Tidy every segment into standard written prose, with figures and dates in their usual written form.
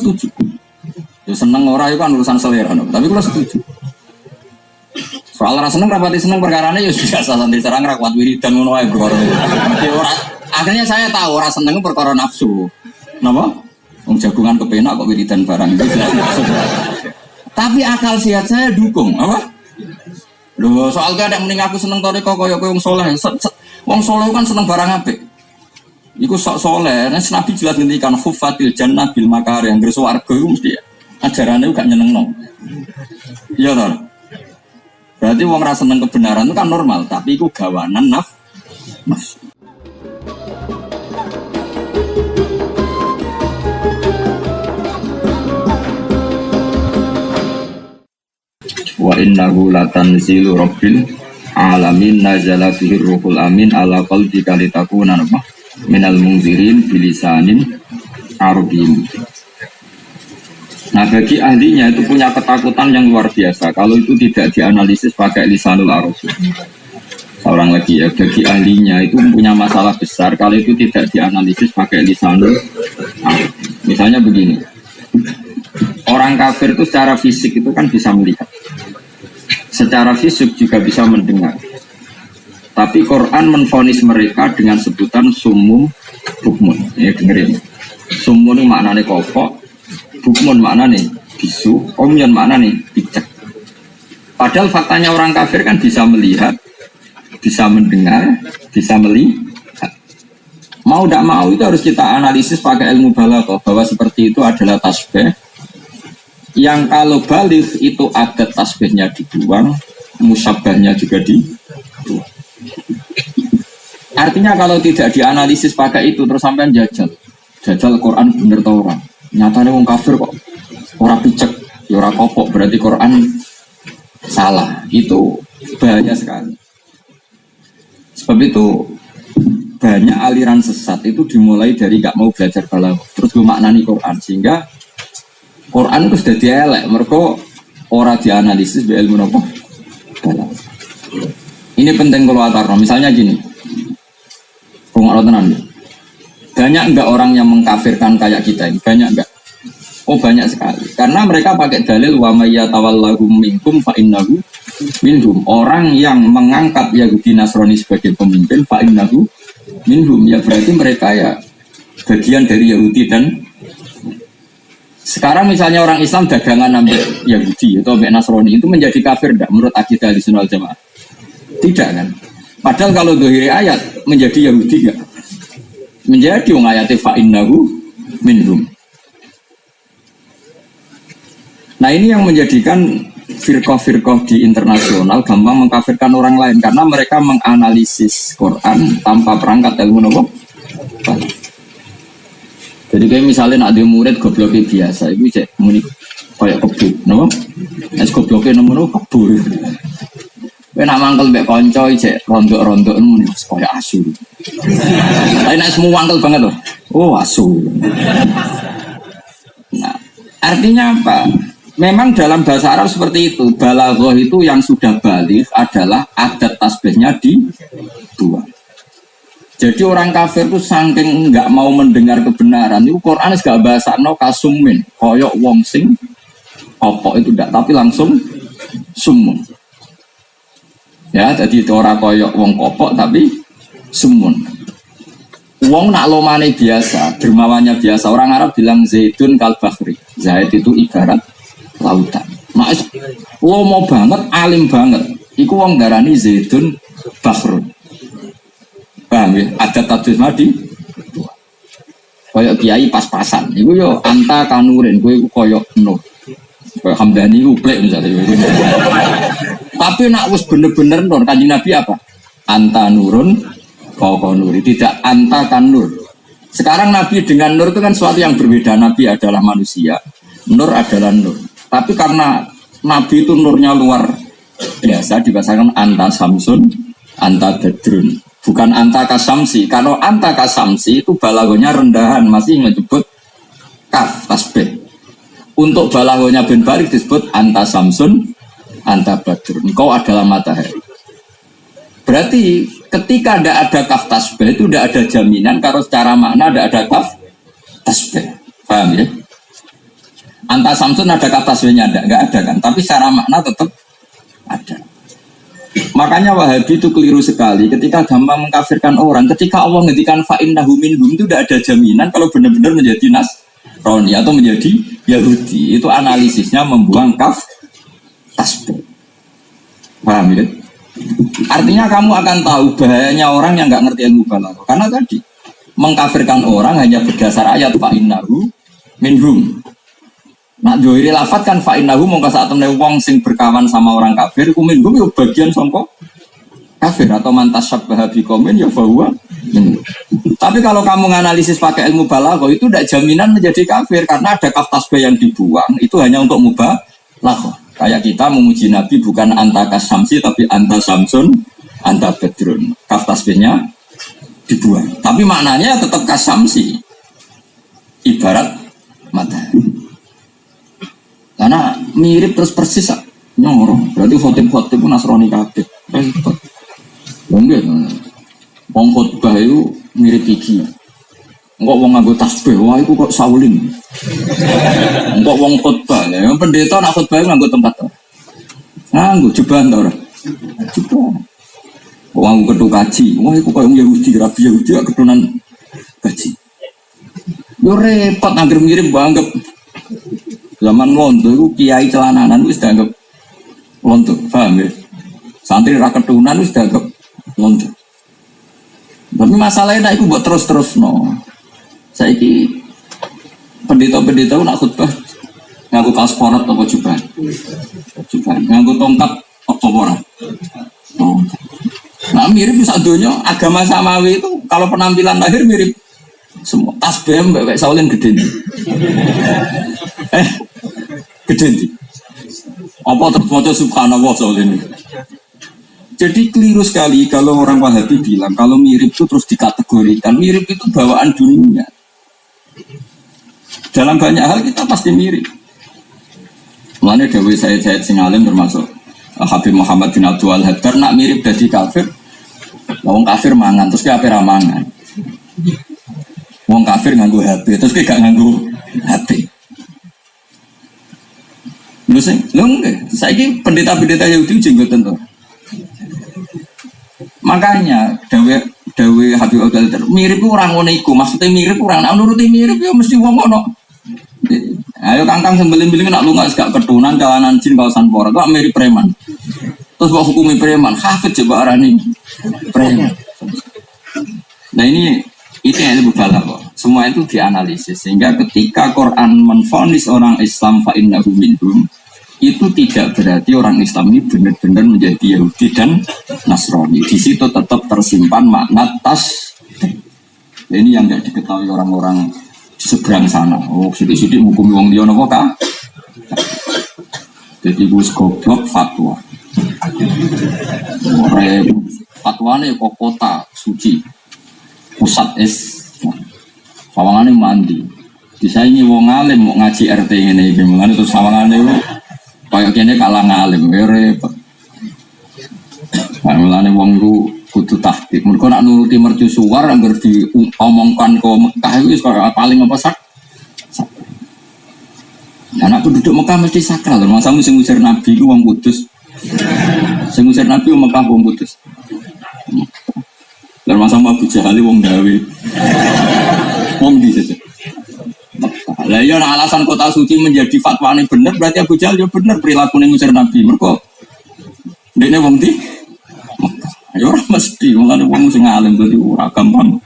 setuju. Ya seneng ora itu kan urusan selera, no. Tapi kalau setuju. Soal rasa seneng rapati seneng perkarane ya biasa santri serang ra kuat wiridan ngono wae perkara. Ya ora. Akhirnya saya tahu ora seneng perkara nafsu. Napa? Wong jagungan kepenak kok wiridan barang itu. Tapi akal sehat saya dukung, apa? Loh, soal gak ada mending aku seneng toriko kaya wong soleh. Wong soleh kan seneng barang apik. Iku sok soleh, Nabi jelas ngendikan khuffatil jannah bil makari, yang swarga iku mesti ajarane gak nyenengno. Iya to. Berarti wong ra seneng kebenaran itu kan normal, tapi iku gawanan nafsu. Wa innahu latanzilu rabbil alamin nazala fihi ruhul amin ala qalbika litakuna minal munzirin bilisanin arabiyyin. Nah, bagi ahlinya itu punya ketakutan yang luar biasa kalau itu tidak dianalisis pakai lisanul arabi. Seorang lagi ya, bagi ahlinya itu punya masalah besar kalau itu tidak dianalisis pakai lisanul arabi. Misalnya begini, orang kafir itu secara fisik itu kan bisa melihat, secara fisik juga bisa mendengar. Tapi Quran menvonis mereka dengan sebutan sumum bukmun. Ya dengerin. Sumun maknanya kopok, bukmun maknanya bisu, omyon maknanya picek. Padahal faktanya orang kafir kan bisa melihat, bisa mendengar, bisa melihat. Mau tidak mau itu harus kita analisis pakai ilmu balaghah bahwa seperti itu adalah tasbih. Yang kalau balik itu ada tasbihnya dibuang, musabbahnya juga dibuang. Artinya kalau tidak dianalisis pakai itu terus sampai jajal Quran bener tau orang. Nyatanya wong kafir kok ora picek, ya ora kopok, berarti Quran salah. Itu bahaya sekali. Sebab itu banyak aliran sesat itu dimulai dari gak mau belajar balaghah, terus memaknani Quran sehingga Quran itu sudah dielek, mereka ora dianalisis be ilmu apa? Balaghah. Ini penting kalau atarno. Misalnya gini, banyak enggak orang yang mengkafirkan kayak kita ini? Banyak enggak? Oh banyak sekali. Karena mereka pakai dalil wa may yatawallahu minkum fa innahu minhum. Orang yang mengangkat Yahudi Nasrani sebagai pemimpin fa innahu minhum, ya berarti mereka ya bagian dari Yahudi. Dan sekarang misalnya orang Islam dagangan ambil Yahudi atau ambil Nasrani, itu menjadi kafir enggak menurut akidah Ahlussunnah wal Jamaah? Tidak kan? Padahal kalau dohiri ayat menjadi Yahudi enggak? Menjadi wong ayatnya fa'innahu minhum. Nah ini yang menjadikan firqah-firqah di internasional gampang mengkafirkan orang lain karena mereka menganalisis Quran tanpa perangkat ilmu apa? Jadi kayak misalnya nak ada murid gobloknya biasa, itu cek muni kayak kebu, no? Es gobloknya nomor kebu. Nak mangkel mbek kanca cek rondok-rondok muni kayak asu. Tapi nak semua mangkel banget loh. Oh asu. Nah, artinya apa? Memang dalam bahasa Arab seperti itu. Balaghah itu yang sudah balik adalah adat tasbihnya dibuang. Jadi orang kafir itu saking nggak mau mendengar kebenaran, itu Quran gak bahasa no kasumin, koyok wong sing opok itu tidak, tapi langsung sumun. Ya, jadi itu orang koyok wong kopok tapi sumun. Wong nak lomane biasa, dermawannya biasa. Orang Arab bilang zaitun kal bahri. Zait itu ibarat lautan. Mak lomo banget, alim banget. Iku wong darani zaitun bahrun. Paham ya? Ada tajwid madi. Koyok kiai pas-pasan. Iku yo anta kanurin, kowe koyok nur. Koyok Hamdani iku plek misalnya. Tapi nak wis bener-bener nur, Kanjeng Nabi apa? Anta nurun fauqa nuri, tidak anta kan nur. Sekarang Nabi dengan nur itu kan sesuatu yang berbeda. Nabi adalah manusia, nur adalah nur. Tapi karena Nabi itu nurnya luar biasa, dibahasakan anta samsun, anta badrun. Bukan anta kasamsi. Kalau anta kasamsi itu balagonya rendahan, masih menyebut kaf tasbih. Untuk balagonya bin Barik disebut anta samsun, anta badrun. Engkau adalah matahari. Berarti ketika tidak ada kaf tasbih itu tidak ada jaminan kalau secara makna tidak ada kaf tasbih. Paham ya? Anta Samsun ada kata tasbihnya enggak ada kan? Tapi secara makna tetap ada. Makanya Wahabi itu keliru sekali ketika gampang mengkafirkan orang. Ketika Allah ngendikan fa'innahu minhum itu tidak ada jaminan kalau benar-benar menjadi Nasrani atau menjadi Yahudi. Itu analisisnya membuang tasbih. Paham ya? Artinya kamu akan tahu bahayanya orang yang nggak ngerti ilmu balaghah. Karena tadi mengkafirkan orang hanya berdasar ayat fa'innahu minhum. Nak joiri lafat kan fa'innahu mongko saat temne wong sing berkawan sama orang kafir ku minhum yo bagian sangka kafir atau mantas syabbaha biqaumin ya fahuwa. Tapi kalau kamu menganalisis pakai ilmu balaghah itu tidak jaminan menjadi kafir karena ada kaf tasbih yang dibuang itu hanya untuk mubalaghah. Kayak kita memuji Nabi bukan anta kasamsi tapi anta samsun anta badrun. Kaf tasbihnya dibuang. Tapi maknanya tetap kasamsi. Ibarat matahari. Karena mirip terus persis nyoro. Berarti khotib-khotib pun Nasrani kabeh. Repot. Enggak. Wong khotbah itu mirip iki. Engkok wong nganggo tasbih, wah iku kok saulin. Engkok wong khotbah, ya pendeta nak khotbah nganggo tempat to. Nganggo jebahan to ora? Jebahan. Wong ketu kaji, wah iku koyo Yahudi, rabi Yahudi ketunan kaji. Yo repot anggere mirip banget. Zaman londo itu kiai celananan wis dianggap londo, paham ya? Santri ra ketunan wis dianggap londo. Tapi masalahnya itu buat terus no. Saiki pendeta-pendeta nak khutbah nganggo kaos porat apa jubahan? Jubahan. Nganggo tongkat apa ora? Nah mirip sak donya agama samawi itu kalau penampilan lahir mirip semua. Tasbih mbek Saulin gede. Gede nih. Apa terus maca subhanallah soal ini. Jadi keliru sekali kalau orang Wahabi bilang kalau mirip itu terus dikategorikan. Mirip itu bawaan dunia. Dalam banyak hal kita pasti mirip. Mulanya Dewi Said sing alim termasuk Habib Muhammad bin Abdul Haddar nak mirip dari kafir. Wong kafir mangan terus ke apa mangan. Wong kafir nganggo HP terus ke gak nganggo HP. Lho enggak, saiki pendeta-pendeta Yahudi jenggoten to. Makanya dawe Habib Abdul Qadir mirip orang ngono iku, maksudnya mirip orang nak nuruti mirip ya mesti wong ngono. Ayo kangkang sembelih-belih nak lunga gak ketunan jalanan jin kawasan pora, kok mirip preman. Terus kok hukumi preman, hafid coba arani preman. Nah ini itu yang berbalik kok. Semua itu dianalisis sehingga ketika Quran menvonis orang Islam fa innahu minhum itu tidak berarti orang Islam ini benar-benar menjadi Yahudi dan Nasrani. Di situ tetap tersimpan makna Ini yang tidak diketahui orang-orang seberang sana. Oh, sidik-sidik hukum wong liya napa ka? Jadi gus goblok fatwa. Fatwane kok kota suci. Pusat sawangane mandi. Disaingi wong alim mau ngaji RT ngene iki. Mulane terus sawangane lu kaya kene kalah ngalim repot. Mulane wong lu kudu tahqiq. Mergo nak nuruti mercusuar anggar diomongkan ke Mekah itu paling apa sak. Anak penduduk Mekah mesti sakral. Masa sing ngusir Nabi ku wong kudus. Sing ngusir Nabi wong Mekah wong kudus. Dan masa Abu Jahal wong gawe. Wong di situ. Lah ya alasan kota suci menjadi fatwa ini benar berarti Abu Jahal ya benar perilaku ngusir Nabi. Mergo dekne wong di ya ora mesti wong ana wong sing alim dadi ora gampang.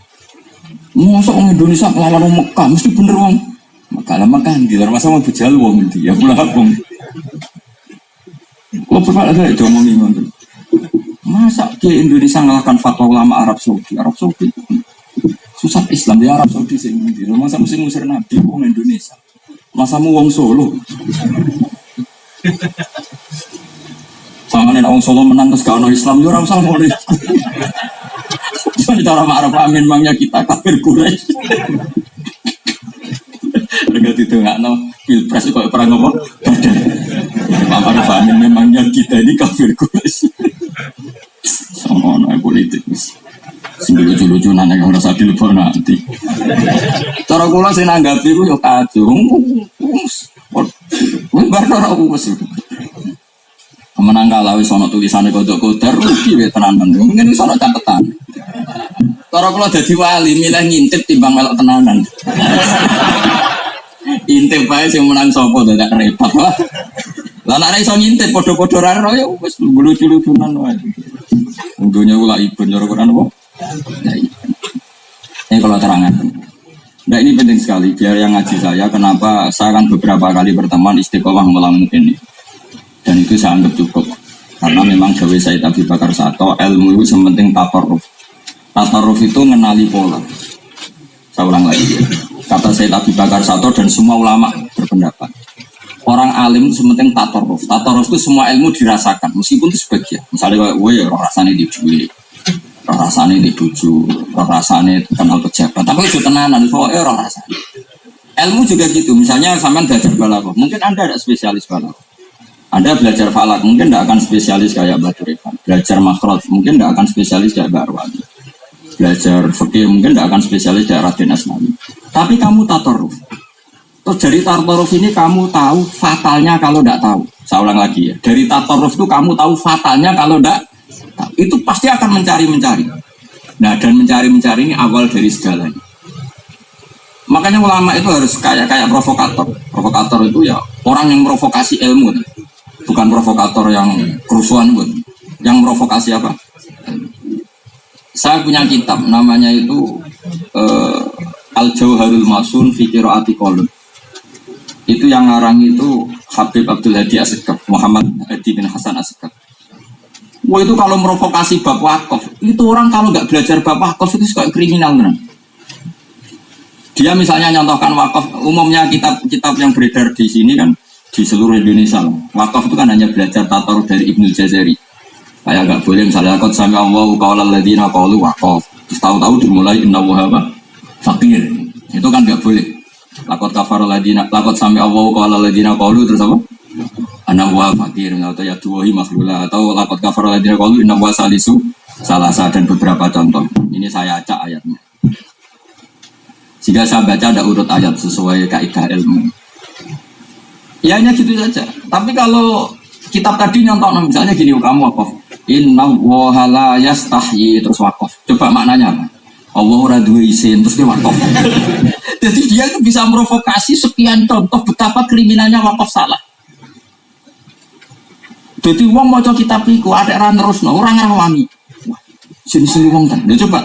Mosok wong Indonesia lawan wong Mekah mesti bener wong. Mekah lah Mekah ndi ora masa Abu Jahal wong ndi ya pula wong. Kok pernah ada ngomongi ngoten. Masa ke Indonesia ngalahkan fatwa ulama Arab Saudi? Arab Saudi susah Islam di Arab Saudi sing ndi. Masa mesti ngusir Nabi wong Indonesia. Masamu wong Solo. Samane wong Solo menang terus gak ono Islam yo ora usah ngono. Jadi cara Arab amin mangnya kita kafir Quraisy. Mereka ditengakno pilpres kok perang apa? Badar. Arab amin memangnya kita ini kafir Quraisy. Sama ono politik wis. Sing lucu-lucunan nek ora sadil nanti. Cara kula sing nanggapi ku yo kacung. Barno ora wis. Menang kalah wis ana tulisane kodok kodar rugi wae tenanan. Mungkin wis ana catetan. Cara kula dadi wali milih ngintip timbang melok tenanan. Intip bae sing menang sapa dadak repot. Lah nek iso ngintip padha-padha ra ora ya wis lucu-lucunan wae. Dunya kula ibun cara Quran apa? Ini kalau terangkan. Nah ini penting sekali biar yang ngaji saya. Kenapa saya kan beberapa kali berteman istiqomah ngulang ini. Dan itu saya anggap cukup. Karena memang Jawa Said Abi Bakar Sato ilmu itu sementing tatarruf. Tatarruf itu mengenali pola. Saya ulang lagi ya. Kata Said Abi Bakar Sato dan semua ulama berpendapat. Orang alim itu sementing tatarruf. Tatarruf itu semua ilmu dirasakan. Meskipun itu sebagian. Misalnya gue rasanya di duit. Rasanya di buju, rasanya kenal pejabat, tapi itu tenanan, soalnya rasanya. Ilmu juga gitu, misalnya sampean belajar balaghah, mungkin Anda ada spesialis balaghah. Anda belajar falak, mungkin tidak akan spesialis kayak Batu Rifan. Belajar makhraj, mungkin tidak akan spesialis kayak Mbak Arwani. Belajar fikih, mungkin tidak akan spesialis kayak Raden Asnawi. Tapi kamu tatarruf. Terus dari tatarruf ini kamu tahu fatalnya kalau tidak tahu. Saya ulang lagi ya, dari tatarruf itu kamu tahu fatalnya kalau tidak. Itu pasti akan mencari-mencari. Nah, dan mencari-mencari ini awal dari segalanya. Makanya ulama itu harus kayak provokator. Provokator itu ya orang yang provokasi ilmu, bukan provokator yang kerusuhan, yang provokasi apa? Saya punya kitab, namanya itu Al-Jauharul Masun fi Qiraati Qalun. Itu yang ngarang itu Habib Abdul Hadi Asegaf, Muhammad Hadi bin Hasan Asegaf. Wah itu kalau merovokasi bab wakaf, itu orang kalau nggak belajar bab wakaf itu suka kriminal benar. Dia misalnya nyontohkan wakaf, umumnya kitab-kitab yang beredar di sini kan di seluruh Indonesia. Wakaf itu kan hanya belajar tataruf dari Ibnu Jazari. Kayak nggak boleh misalnya kot sami Allahu qaulal ladzina qalu wakaf. Terus tahu-tahu dimulai innallaha fakir. Itu kan nggak boleh. Lakot kafarul ladzina, lakot sami Allahu qaulal ladzina qalu terus apa? Anak wa fakir atau ya tuwahi makhlula atau lakot kafar ladina qalu inna wa salisu salasa dan beberapa contoh. Ini saya acak ayatnya. Jika saya baca ada urut ayat sesuai kaidah ilmu. Ya hanya gitu saja. Tapi kalau kitab tadi nyontok misalnya gini kamu wakaf. Inna wa la yastahyi terus wakaf. Coba maknanya apa? Allah ora duwe isin terus dia wakaf. Jadi dia itu bisa merovokasi sekian contoh betapa kriminalnya wakaf salah. Jadi uang mau kitab iku ada orang terus orang wangi. Wah, sini uang kan. Dia coba.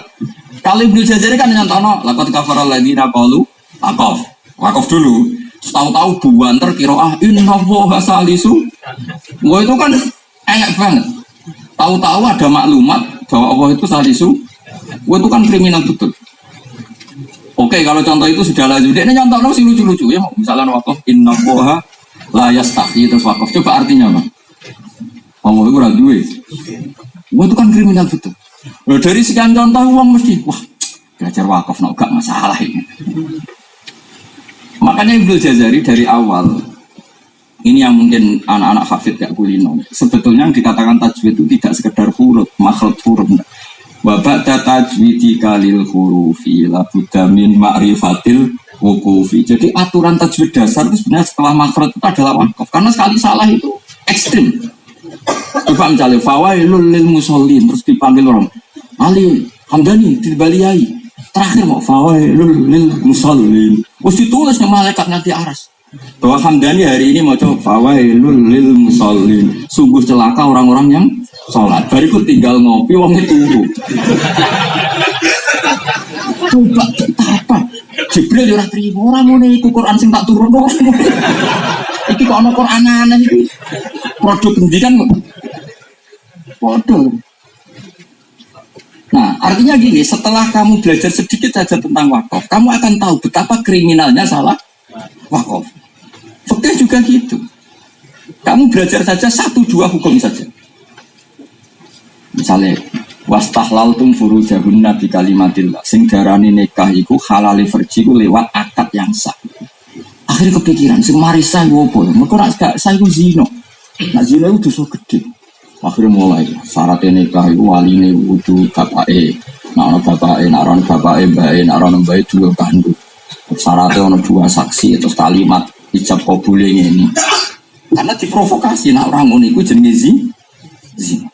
Kalau Ibnu Jazari kan nyontono lakot kafaral ladina qalu wakaf dulu. Tahu-tahu buanter qiraah inna wa salisu. Wah itu kan enak banget. Tahu-tahu ada maklumat bahwa Allah itu salisu. Wah itu kan kriminal betul. Oke, kalau contoh itu sudah lanjut. Dia nyontono sih lucu-lucu ya. Misalnya wakaf inna wa la yastahyi terus wakaf. Coba artinya apa? Allah itu ora duwe. Wah itu kan kriminal betul. Loh, dari sekian contoh uang mesti wah belajar wakaf gak masalah ini. Makanya Ibnu Jazari dari awal ini yang mungkin anak-anak hafid gak kulino. Sebetulnya yang dikatakan tajwid itu tidak sekedar huruf, makhraj huruf. Wa ba'da tajwidi kalil hurufi la budda min ma'rifatil wuqufi. Jadi aturan tajwid dasar itu sebenarnya setelah makhraj itu adalah wakaf. Karena sekali salah itu ekstrim. Coba misalnya fawailul lil musallin terus dipanggil orang Ali Hamdani dibaliyai terakhir mau fawailul lil musallin terus ditulis sama malaikat nanti aras bahwa Hamdani hari ini mau coba fawailul lil musallin sungguh celaka orang-orang yang sholat bariku tinggal ngopi wong itu coba apa Jibril ora trimo ora ngene iku Quran sing tak turun iki kok ana Quranan iki produk pendidikan bodoh. Nah, artinya gini, setelah kamu belajar sedikit saja tentang wakaf, kamu akan tahu betapa kriminalnya salah wakaf. Fikih juga gitu. Kamu belajar saja 1-2 hukum saja. Misalnya, wastahlaltum furujahunna bi kalimatillah. Sing darani nikah iku halali farji ku lewat akad yang sah. Akhirnya kepikiran, sing marisa iku opo? Mergo nek gak sah iku zina. Nah zina itu dosa gede. Akhirnya mulai syaratnya nikah itu waline kudu bapake. Nah ana bapake, nek ora bapake mbae, nek ora mbae dua kandung. Syaratnya ana 2 saksi terus kalimat ijab kabule ngene. Karena diprovokasi nak orang ngono iku jenenge zina.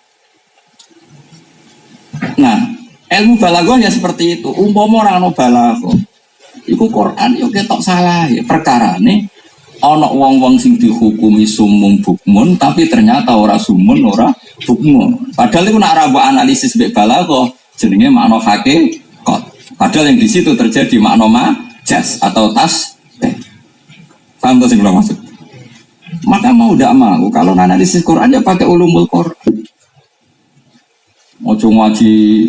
Nah, ilmu balaghah ya seperti itu. Umpama ora ana balaghah, iku Quran yo ketok salah ya. Perkarane ana wong-wong sing dihukumi sumum bukmun tapi ternyata ora sumun ora bukmun. Padahal iku nak ora mbok analisis mbek balaghah jenenge makna hakikat. Padahal yang di situ terjadi makna majas atau tas. Paham tuh sing kula maksud? Maka mau tidak mau kalau analisis Quran ya pakai ulumul Quran. Ojo ngaji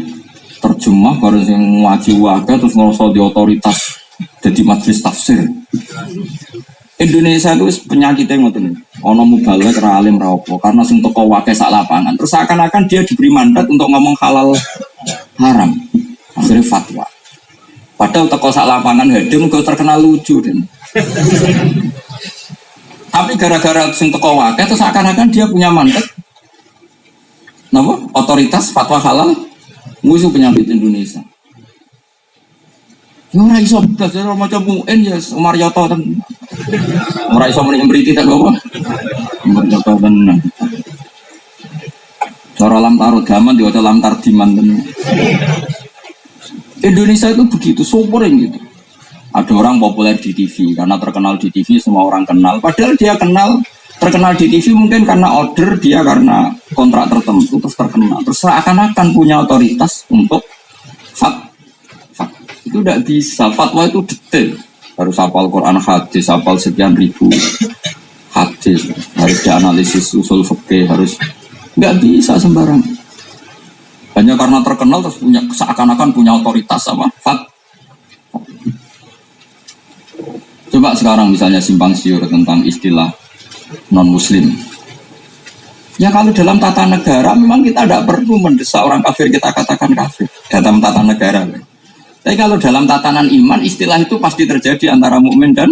terjemah baru yang ngaji waga terus ngerasa di otoritas jadi majelis tafsir. Indonesia itu penyakitnya ngoten. Ono mubalek ra alim ra apa karena sing teko wae sak lapangan. Terus seakan-akan dia diberi mandat untuk ngomong halal haram. Akhirnya fatwa. Padahal teko sak lapangan hedem kok terkenal lucu dan. Tapi gara-gara sing teko wae terus seakan-akan dia punya mandat. Napa? Otoritas fatwa halal musuh penyakit Indonesia. Ya ora iso belajar macam UN ya Marioto ten. Ora iso muni mriki tak apa? Marioto tenan. Cara lam tarut gaman diwaca lam tardiman tenan. Indonesia itu begitu subur gitu. Ada orang populer di TV karena terkenal di TV semua orang kenal. Padahal dia terkenal di TV mungkin karena order dia karena kontrak tertentu terus terkenal. Terus seakan-akan punya otoritas untuk itu tidak bisa. Fatwa itu detail. Harus hafal Quran hadis, hafal sekian ribu hadis, harus dianalisis usul fikih, harus nggak bisa sembarang. Hanya karena terkenal terus punya seakan-akan punya otoritas sama Coba sekarang misalnya simpang siur tentang istilah non-muslim. Ya kalau dalam tata negara memang kita tidak perlu mendesak orang kafir kita katakan kafir dalam tata negara. Tapi kalau dalam tatanan iman istilah itu pasti terjadi antara mukmin dan.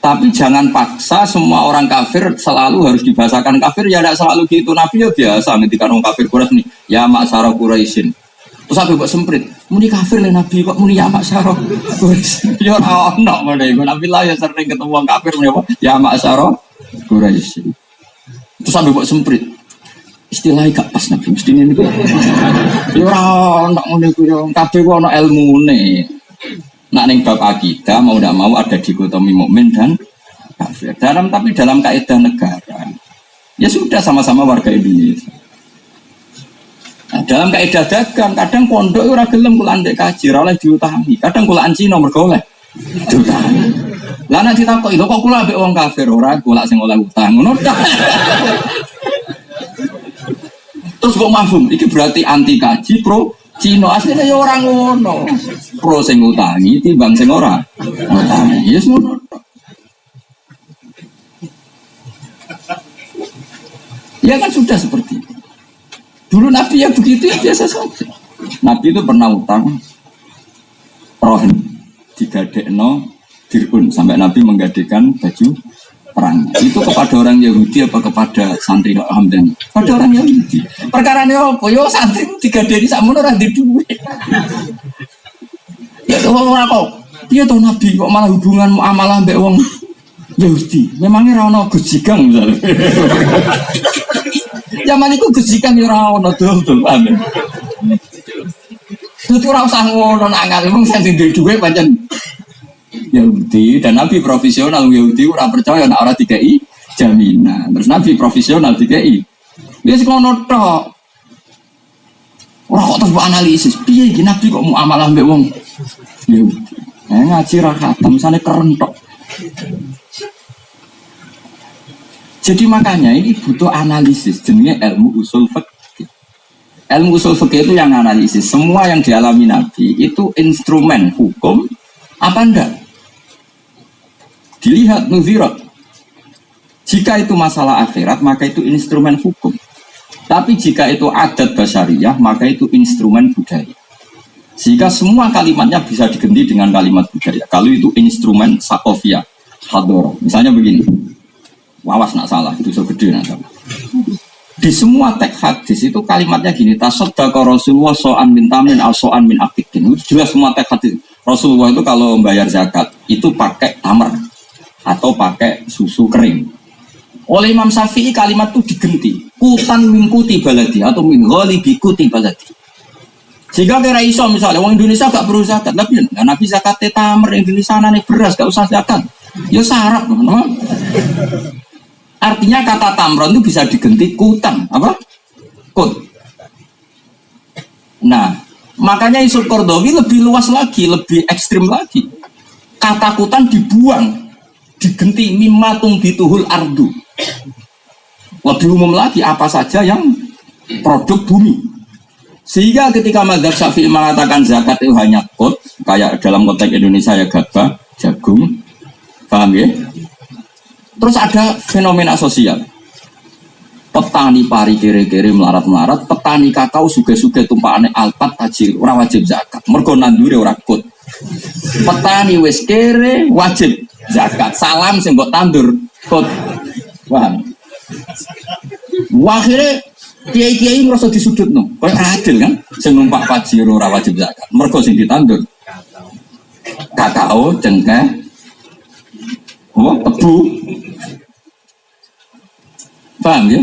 Tapi jangan paksa semua orang kafir selalu harus dibahasakan kafir. Ya tidak selalu gitu. Nabi ya biasa ketika orang kafir Quraisy nih ya maksara Quraisyin. Terus aku kok semprit, muni kafir lah Nabi kok muni ya maksara Quraisyin. Ya ora ono ngene iku. Nabi lah ya sering ketemu orang kafir muni apa? Ya maksara Quraisyin. Terus aku kok semprit. Istilahnya gak pas Nabi mesti ini kok. Ya ora ono ngene iku ya kabeh ku ono ilmune. Nak ning bab akidah mau tidak mau ada dikotomi mukmin dan kafir. Tapi dalam kaidah negara ya sudah sama-sama warga Indonesia. Nah, dalam kaidah dagang kadang pondok ora gelem kula ndek kaji ora oleh diutangi. Kadang kula Cina mergo oleh diutangi. Lah nek ditakoki lho kok kula ambek wong kafir ora kula sing oleh utang ngono ta. Terus kok mafhum iki berarti anti kaji pro Cina aslinya ya orang ngono. Pro sing utangi timbang sing ora utangi. Yes ngono. Ya kan sudah seperti itu. Dulu Nabi ya begitu ya biasa saja. Nabi itu pernah utang rohin digadekno dirun sampai Nabi menggadekan baju perang. Itu kepada orang Yahudi apa kepada santri Hamdan? Pada orang Yahudi. Perkarane apa? Yo santri digadeni sakmono ora ndek duit. Ya ora kok. Piye to Nabi kok malah hubungan muamalah mbek wong Yahudi? Memangnya ora ono gojigang misalnya. Zaman itu gejikan ya ora ono dol-dol amin. Dadi ora usah ngono nak ngali wong sing duwe dhuwit pancen Yahudi dan Nabi profesional Yahudi ora percaya nek ora dikai jaminan. Terus Nabi profesional dikai. Wis ngono tok. Ora kok terus analisis piye iki Nabi kok muamalah mbek wong Yahudi. Ngaji ra khatam sane keren tok. Jadi makanya ini butuh analisis jenenge ilmu usul fikih. Ilmu usul fikih itu yang analisis semua yang dialami Nabi itu instrumen hukum apa enggak? Dilihat nuzirat. Jika itu masalah akhirat maka itu instrumen hukum. Tapi jika itu adat basyariah maka itu instrumen budaya. Jika semua kalimatnya bisa diganti dengan kalimat budaya. Kalau itu instrumen sakofiyah hadoro. Misalnya begini. Wawas nak salah, itu so gede nak salah. Di semua teks hadis itu kalimatnya gini, tasaddaqa Rasulullah so'an min tamin al so'an min akikin. Itu jelas semua teks hadis. Rasulullah itu kalau membayar zakat itu pakai tamar atau pakai susu kering. Oleh Imam Syafi'i kalimat itu digenti, kutan mingkuti baladi atau min ghalibi kuti baladi. Sehingga kira iso misalnya orang Indonesia gak perlu zakat, tapi ya, Nabi zakat tamer yang di sana nih beras gak usah zakat. Ya syarat, no? Artinya kata tamron itu bisa diganti kutan, apa? Kut. Nah, makanya Isul Qardawi lebih luas lagi, lebih ekstrim lagi. Kata kutan dibuang, diganti mimatung bituhul ardu. Lebih umum lagi apa saja yang produk bumi. Sehingga ketika mazhab Syafi'i mengatakan zakat itu hanya kut, kayak dalam konteks Indonesia ya gabah, jagung, paham ya? Terus ada fenomena sosial. Petani pari kere-kere melarat-melarat, petani kakao suge-suge tumpakane alpat tajir, ora wajib zakat. Mergo nandure ora kut. Petani wis kere wajib zakat. Salam sing mbok tandur kut. Paham? Akhirnya kiai-kiai merasa disudutno. Koyo adil kan? Sing numpak pajero ora wajib zakat. Mergo sing ditandur kakao, cengkeh, tebu. Paham ya?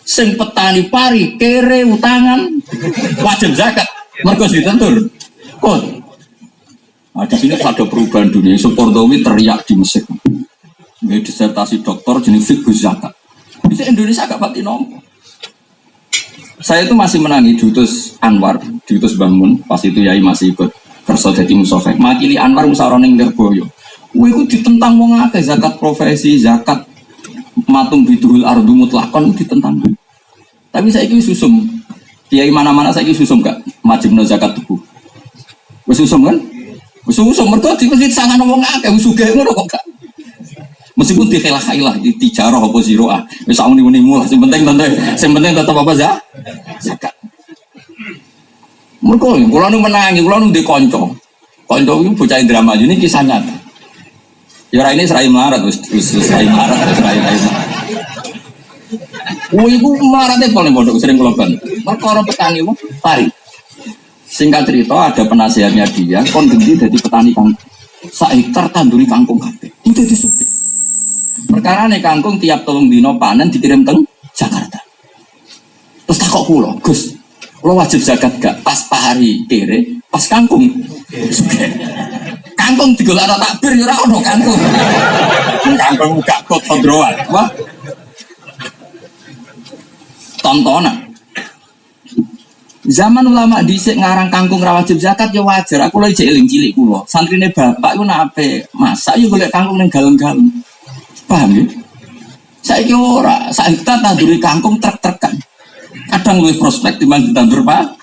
Sing petani pari kere utangan wajib zakat. Mergo ditandur kut. Nah, di sini ada perubahan dunia. Qardawi teriak di Mesir. Ini disertasi doktor jenis fikih zakat. Di Indonesia agak pati nomor. Saya itu masih menangi diutus Anwar, diutus Bangun. Pas itu Yai masih ikut kerso jadi musafir. Makili Anwar musyawarah ning Lirboyo. Kuwi ku ditentang wong akeh zakat profesi, zakat matung bidul ardu mutlakon ditentang. Tapi saya ini susum. Kiai mana-mana saya ini susum gak? Majibno zakat tubuh. Wis susum kan? Wis susum mergo disangan wong akeh wis sugih ngono kok gak. Meskipun dikhilah-khilah di tijarah apa ziroah. Wis sak muni-munimu lah sing penting tetep apa zakat. Mergo kula nu menangi, kula nu ndek kanca. Kanca iki bocah drama ini kisah nyata. Ya ora ini serai marat wis serai marat wis serai. Iku marate paling pondok sering kula ban. Perkara petani wong pari. Singkat cerita ada penasihatnya dia, kon gendi dadi petani kangkung. Sak hektar tanduri kangkung kabeh. Itu dadi sugih. Perkara nih kangkung tiap tolong dino panen dikirim teng Jakarta. Terus takok kula, Gus, kula wajib zakat gak pas pari kere, pas kangkung sugih. Kangkung digolakno takbir ya ora ono kangkung. Kangkung gak kok kondroan. Wah. Tontonan. Zaman ulama dhisik ngarang kangkung ra wajib zakat ya wajar. Aku lho jek eling cilik kula. Santrine bapak iku nek ape masak ya golek kangkung ning galeng-galeng. Paham ya? Saiki ora, sak hektar tanduri kangkung trek-trekan. Kadang luwih prospek timbang ditandur Pak.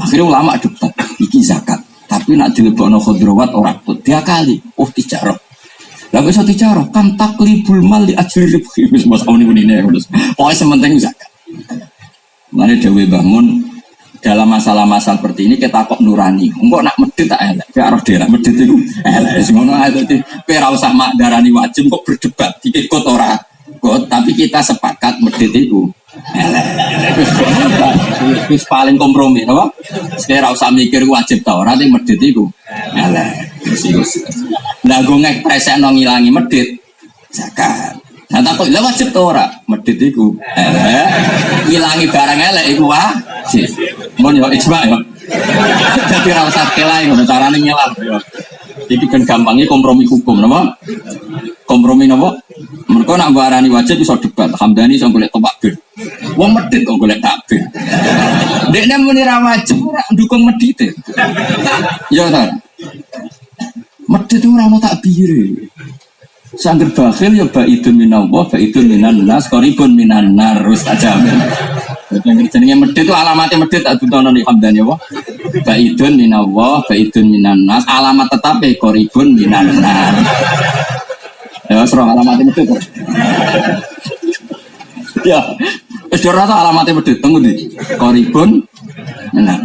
Akhirnya ulama debat, iki zakat. Tapi nak dilebokno khodrowat ora kut. Dia kali, tijarah. Lah kok iso tijarah? Kan taklibul mal li ajri ribhi. Wis mas muni-munine terus. Pokoke sementing zakat. Mane dhewe bangun dalam masalah-masalah seperti ini kita kok nurani. Engko nak medhit tak elek. Kayak arep dhewe medhit iku elek. Wis ngono ae dadi kowe ora usah mak darani wajib kok berdebat dikit ora. Kok tapi kita sepakat medhit iku elek. Wis paling kompromi napa? Ora usah mikir wajib ta ora ning medhit iku elek. Lah go ngekpresekno ngilangi medhit zakat. Nah takut lah wajib ta ora? Medhit iku elek. Ngilangi barang elek iku wajib. Mon yo ijma yo. Dadi ora usah kelai ngono carane ngelak yo. Iki kan gampangnya kompromi hukum napa? Kompromi napa? Mergo nak barani wajib iso debat. Hamdani iso golek topak bir. Wong medhit kok golek takbir. Dekne muni ra wajib ora ndukung medhite. Ya ta. Medhit ora ono takbire. Sangger bakhil ya baidun minallah, baidun minan nas, qaribun minan nar. Wis aja. Yang jenenge medhit itu alamatnya medhit tak dutono ning Hamdani apa? Baidun minallah, baidun minan nas, alamat tetape qaribun minan nar. Ya serah alamatnya medhit. Ya, wis ora ta alamatnya medhit teng ndi? Qaribun minan.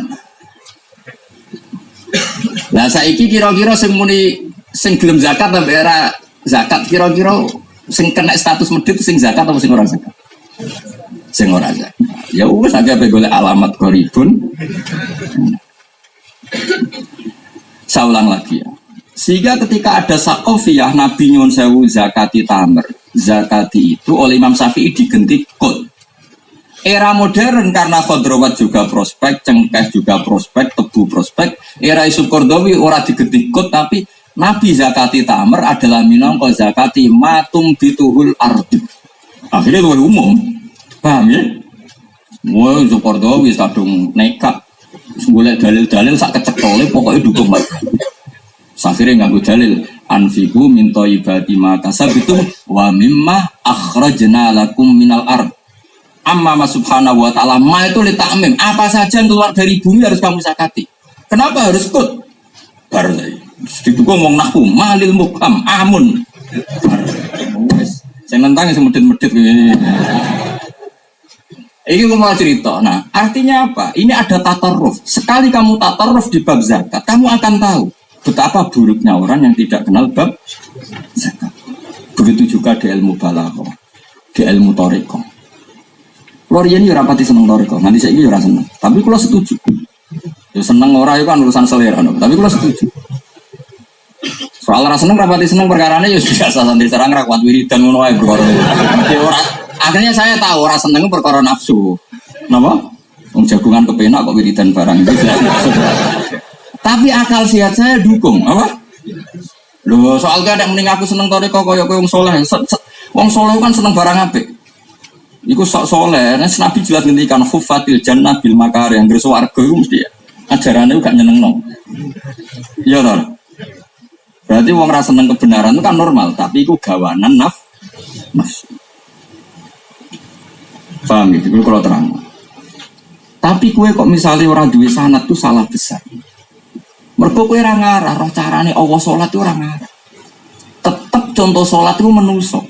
Lah saiki kira-kira sing muni sing gelem zakat ta ora zakat kira-kira sing kena status medhit sing zakat atau sing ora zakat? Sing ora zakat. Ya wis agak golek alamat qaribun. Saya ulang lagi ya. Sehingga ketika ada sakofiyah Nabi nyuwun sewu zakati tamer, zakati itu oleh Imam Syafi'i diganti kul. Era modern karena khodrowat juga prospek, cengkeh juga prospek, tebu prospek. Era Yusuf Qaradawi ora diganti kul, tapi Nabi zakati tamer adalah minangka zakati matum bituhul ardi. Akhirnya luwih umum. Paham ya? Wah, Yusuf Qaradawi kadung nekat. Golek dalil-dalil sak kecekole pokoknya dukung banget. Akhirnya nganggo dalil anfiqu min thayyibati ma kasabtum wa mimma akhrajna lakum minal ard. Amma subhanahu wa ta'ala ma itu li ta'mim. Apa saja yang keluar dari bumi harus kamu zakati. Kenapa harus kut? Bar didukung wong nahwu malil mukam amun. Saya nentang sing medhit-medhit ngene. Ini aku mau cerita. Nah, artinya apa? Ini ada tatarruf. Sekali kamu tatarruf di bab zakat, kamu akan tahu betapa buruknya orang yang tidak kenal bab zakat. Begitu juga di ilmu balaghah, di ilmu thariqah. Lor ini rapati seneng thariqah, nanti saya ini ora seneng. Tapi kalau setuju. Ya seneng ora itu kan urusan selera, no. Tapi kalau setuju. Soal rasa seneng rapati seneng perkarane ya biasa santai serang ra kuat wiridan ngono ae perkara. Akhirnya saya tahu ora seneng perkara nafsu. Napa? Wong jagungan kepenak kok wiridan barang itu. Tapi akal sehat saya dukung, apa? Loh, soal gak ada mending aku seneng thariqah kaya wong saleh. Wong saleh kan seneng barang apik. Iku sok saleh, Nabi jelas ngendikan khuffatil jannah bil makari, yang swarga iku mesti ajarane gak nyenengno. Iya to? Berarti wong ra seneng kebenaran itu kan normal, tapi iku gawanan nafsu. Paham ya? Itu kalau terang. Tapi kue kok misalnya orang duwe sanad itu salah besar. Mergo kowe ora ngarah roh carane Allah salat itu ora ngarah. Tetep contoh salat itu menuso.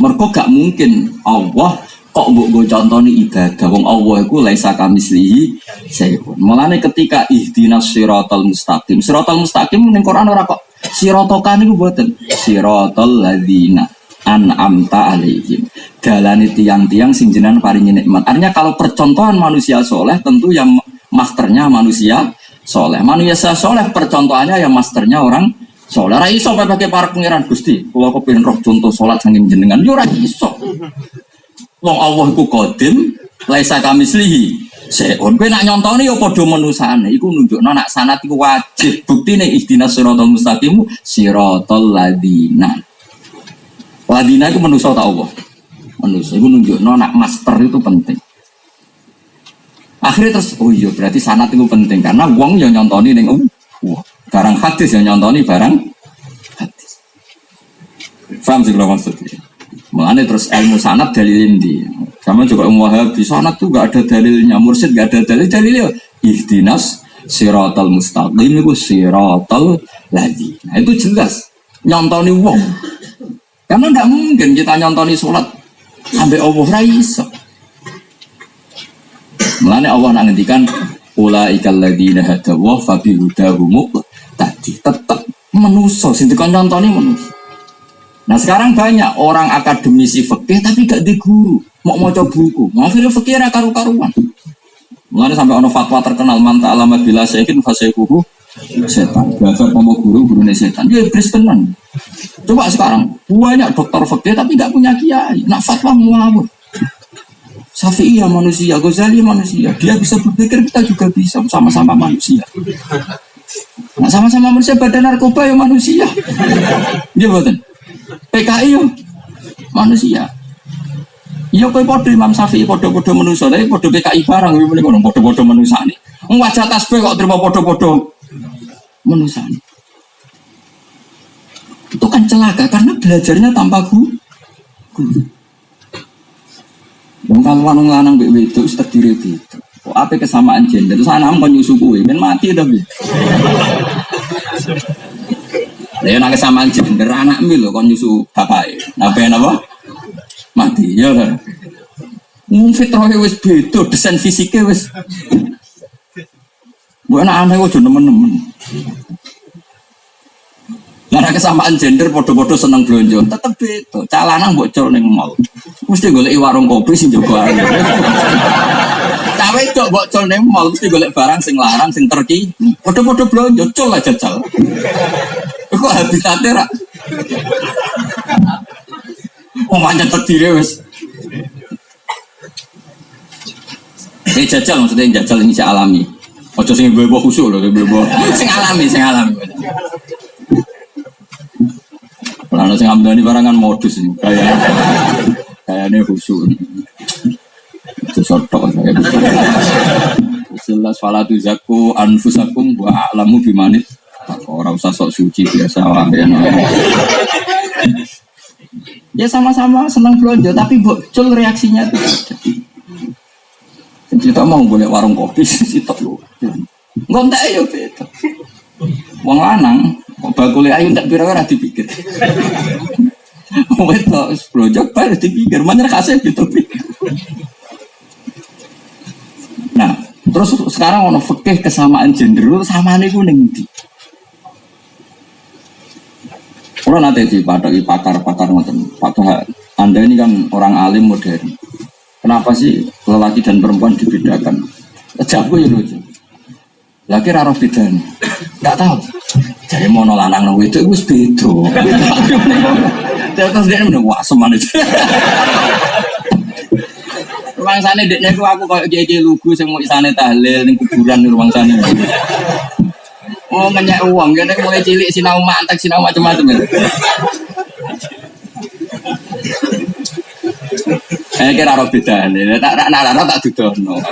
Mergo gak mungkin Allah kok mbok contoni ibadah wong Allah iku laisa kamislihi syai'un. Mulane ketika ihdinas siratal mustaqim. Siratal mustaqim ning Quran ora kok siratokan niku mboten. Siratal ladzina an'amta alaihim. Dalane tiang-tiang sing jenengan paringi nikmat. Artinya kalau percontohan manusia soleh tentu yang masternya manusia soleh. Manusia soleh percontohannya yang masternya orang soleh. Ora iso pakai para pangeran Gusti. Kula kepengin roh contoh salat saking jenengan yo ora iso. Wong Allah iku qadim, laisa kamislihi. Seon kowe nak nyontoni yo padha manusane. Iku nunjukno nak sanad iku wajib. Buktine ihdinas siratal mustaqim siratal ladzina. Ladzina iku manusa ta Allah. Manusa iku nunjukno nak master itu penting. Akhirnya terus, oh iya berarti sanad itu penting karena wong yang nyontoni ning barang hadis yang nyontoni barang hadis. Paham sih kalau maksudnya? Mulane terus ilmu sanad dalilin di. Sama juga Wahabi sanad tuh gak ada dalilnya, mursyid gak ada dalilnya. Ihdinas siratal mustaqim itu siratal ladzina. Itu jelas nyontoni wong. Karena tidak mungkin kita nyontoni sholat sampai Allah ra iso. Mulane Allah nak ngendikan ulaikal ladzina hadallahu fa bi hudahum tadi tetap manusa sing dikontoni manusa. Nah sekarang banyak orang akademisi fikih tapi gak di guru, mau maca buku. Akhirnya fikih ra karu-karuan. Mulane sampai ono fatwa terkenal man ta'allama bila syai'in fasayquhu setan. Belajar sama guru-gurune setan. Ya iblis tenan. Coba sekarang banyak dokter fikih tapi gak punya kiai. Nak fatwa ngawur. Syafi'i ya manusia, Ghazali manusia. Dia bisa berpikir, kita juga bisa, sama-sama manusia. Nah, sama-sama manusia, badan narkoba ya manusia. Dia betul. PKI ya manusia. Iya kowe padha Imam Syafi'i padha-padha manusia, tapi padha PKI barang kowe muni ngono padha-padha manusane. Wong wajah tasbih kok terima padha-padha manusane. Itu kan celaka karena belajarnya tanpa guru. Wong kalwan lanang mbek wedok wis terdiri itu. Kok ape kesamaan gender terus anakmu kon nyusu kuwi ben mati to piye. Lah nek kesamaan gender anakmu lho kon nyusu bapake. Nah ben apa? Mati ya kan. Wong fitrahe wis beda, desain fisike wis. Mbok anak-anak kok nemen-nemen. Karena kesamaan gender podo-podo seneng blonjo, tetep beda. Cah lanang mbok col ning mall. Mesti goleki warung kopi sing jago ae. Cawe itu mbok col ning mall mesti golek barang sing larang sing terki. Padha-padha blonjo col aja jajal. Kok habitate ra. Oh pancen terdiri wis. Jajal maksudnya jajal ini saya alami. Ojo sing bebo khusyuk lho, bebo. Sing alami. Kalau sing amdani barangan modus ini, kayaknya khusyuk. Itu sotok saya. Jelas falatu zaku anfusakum wa a'lamu bimanit. Orang usah sok suci biasa wae. Ya sama-sama senang belanja tapi bocol reaksinya tuh. Kita mau boleh warung kopi sitok lu. Enggak entek ya beda. Wong lanang kok bakule ayu ndak pira-pira dipikir. Wong itu blojok bae dipikir, manyer kasih gitu. Nah, terus sekarang ono fikih kesamaan gender lu samane ku ning ndi? Ora nate dipadoki pakar-pakar ngoten. Pak Anda ini kan orang alim modern. Kenapa sih lelaki dan perempuan dibedakan? Jago ya lucu. Laki raro bedanya. Enggak tahu. Jadi mono lanang nang wedok iku wis beda. Terus dia meneng wah seman itu. Rumangsane dekne ku aku koyo kiye-kiye lugu sing mau isane tahlil ning kuburan rumangsane. Oh menyek uang, kene mulai cilik sinau mantek sinau macam-macam. Kira roh beda nih, tak dudono.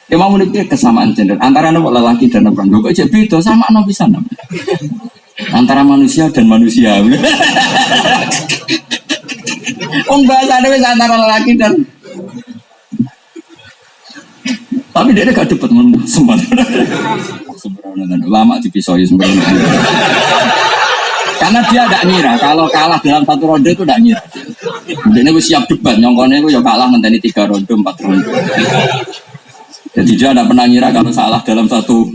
Ya mau menikmati kesamaan gender antara lelaki dan perempuan. Kok jadi beda sama no bisa antara manusia dan manusia. Bahasanya bisa antara lelaki dan. Tapi dia gak dapat sebenarnya. Lama dipisoi sebenarnya. Karena dia tidak ngira kalau kalah dalam satu ronde itu tidak ngira. Dia itu siap debat, nyongkonnya itu ya kalah ngenteni 3 ronde, 4 ronde. Jadi dia tidak pernah ngira kalau salah dalam satu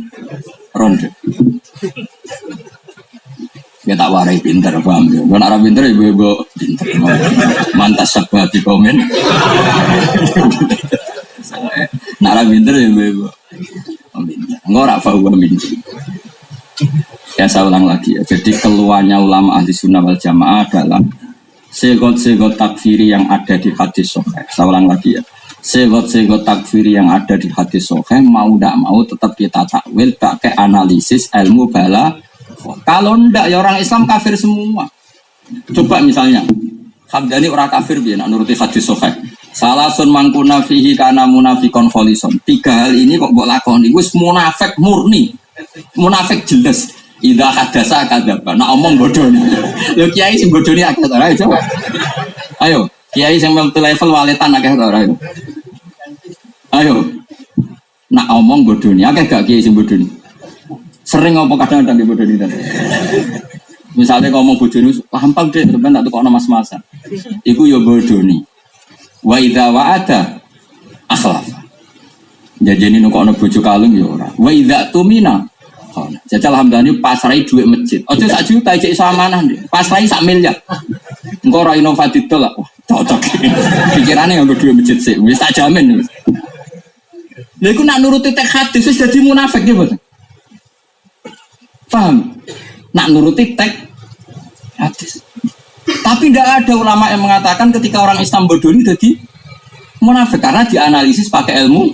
ronde. Ya tak warai pinter, paham ya. Kalau arah pinter ibu-ibu pinter. Mantas sabah di komen. Arah pinter ibu-ibu pinter. Enggak rak fahuwa minci. Ya saya ulang lagi ya. Jadi keluarnya ulama ahli sunnah wal jamaah adalah segot-segot takfiri yang ada di hadis sahih. Saya ulang lagi ya. Segot-segot takfiri yang ada di hadis sahih mau tidak mau tetap kita takwil pakai analisis ilmu bala. Kalau ndak ya orang Islam kafir semua. Coba misalnya Hamdani orang kafir biar nuruti hadis sahih. Salasun mangkuna fihi kana munafikon kholison. 3 hal ini kok mbok lakoni wis munafik murni. Munafik jelas. Idza hadasa kadzaba. Nak omong bodoh. Lho kiai sing bodoh ni akeh ora coba. Ayo, kiai sing multi level waletan akeh ora ayo. Ayo. Nak omong bodoh ni akeh gak kiai sing bodoh ni. Sering apa kadang-kadang di bodoh ni. Misalnya ngomong bodoh ni gampang deh sampean tak tukokno mas-masan. Iku ya bodoh ni. Wa idza wa'ada akhlaf. Jadi ini nukokno bojo kalung ya ora. Wa idza tumina. Jajal Hamdani pasrai duit masjid. Ojo sak juta cek iso amanah ndek. Pasrai sak miliar. Engko ora inovatif to lah. Wah, cocok. Pikirane nggo duit masjid sik. Wis tak jamin wis. Lha iku nak nuruti tek hadis wis dadi munafik ya, Bos. Paham? Nak nuruti tek hadis. Tapi tidak ada ulama yang mengatakan ketika orang Islam bodoh ini jadi munafik karena dianalisis pakai ilmu.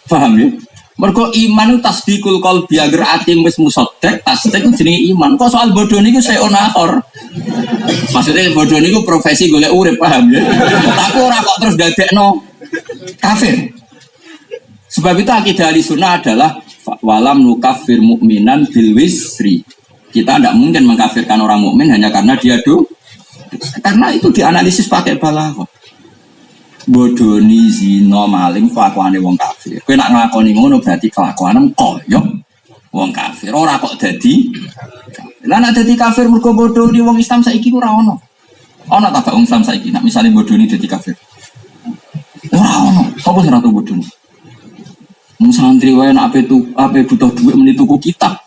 Paham ya? Mergo iman itu tasdikul qalbi agar ati wis musaddaq, tasdik jenenge iman. Kok soal bodoh niku sayun akhir. Maksudnya bodoh niku profesi golek urip, paham ya? Tapi ora kok terus dadekno kafir. Sebab itu akidah Ahlussunnah adalah walam nukaffir mukminan bil wisri. Kita tidak mungkin mengkafirkan orang mukmin hanya karena dia karena itu dianalisis pakai balaghah. Bodoni zina maling kelakuane wong kafir. Kowe nak nglakoni ngono berarti kelakuanem koyo wong kafir. Ora kok dadi. Lah nek dadi kafir mergo bodoni wong Islam saiki ora ono. Ono ta wong Islam saiki nak misale bodoni dadi kafir. Ora ono. Sopo sing ora tau bodoni? Wong santri wae nek ape butuh dhuwit meni tuku kitab.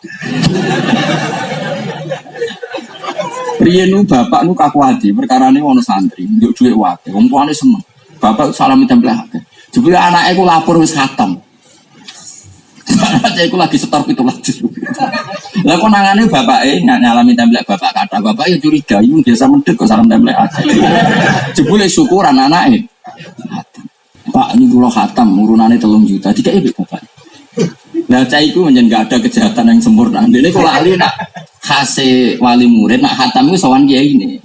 Riyen bapak nu kaku ati perkarane ono santri, njuk dhuwit wae. Wong tuane seneng. Bapak salam tempel akeh. Jebule anake ku lapor wis khatam. Anake ku lagi setor 17 juz. Lah kok nangane bapake nyalami tempel bapak kata. Bapak ya curiga, iki biasa medhit kok salam tempel akeh. Jebule syukuran anake. Pak ini kula khatam urunane 3 juta. Dikek bapak. Nah cah iku menjen gak ada kejahatan yang sempurna. Dene kok lali nak khase wali murid nak khatam iku sowan kiai ini.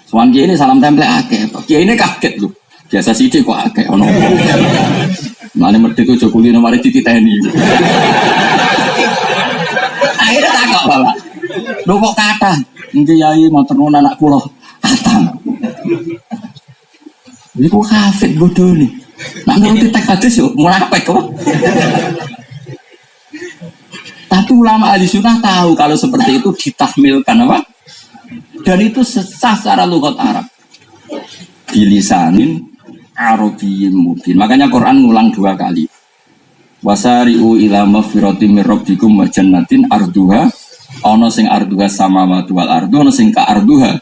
Sowan kiai ini salam tempel akeh. Kiai ini kaget lho. Biasa sithik kok akeh ono. Mane medhit ku jokuli nomare dititeni. Akhirnya takok bapak. Lho kok kathah? Nggih yai matur nuwun anak kula khatam. Iku hafid bodone. Nak nuruti teks hadis yo munafik kok. Tapi ulama ahli sunnah tahu kalau seperti itu ditahmilkan apa? Dan itu sesah secara lughat Arab. Bilisanin Arabiyyin mubin. Makanya Quran ngulang 2 kali. Wasari'u ila maghfiratin mir rabbikum wa jannatin arduha ana sing arduha samawati wal ardu ana sing ka arduha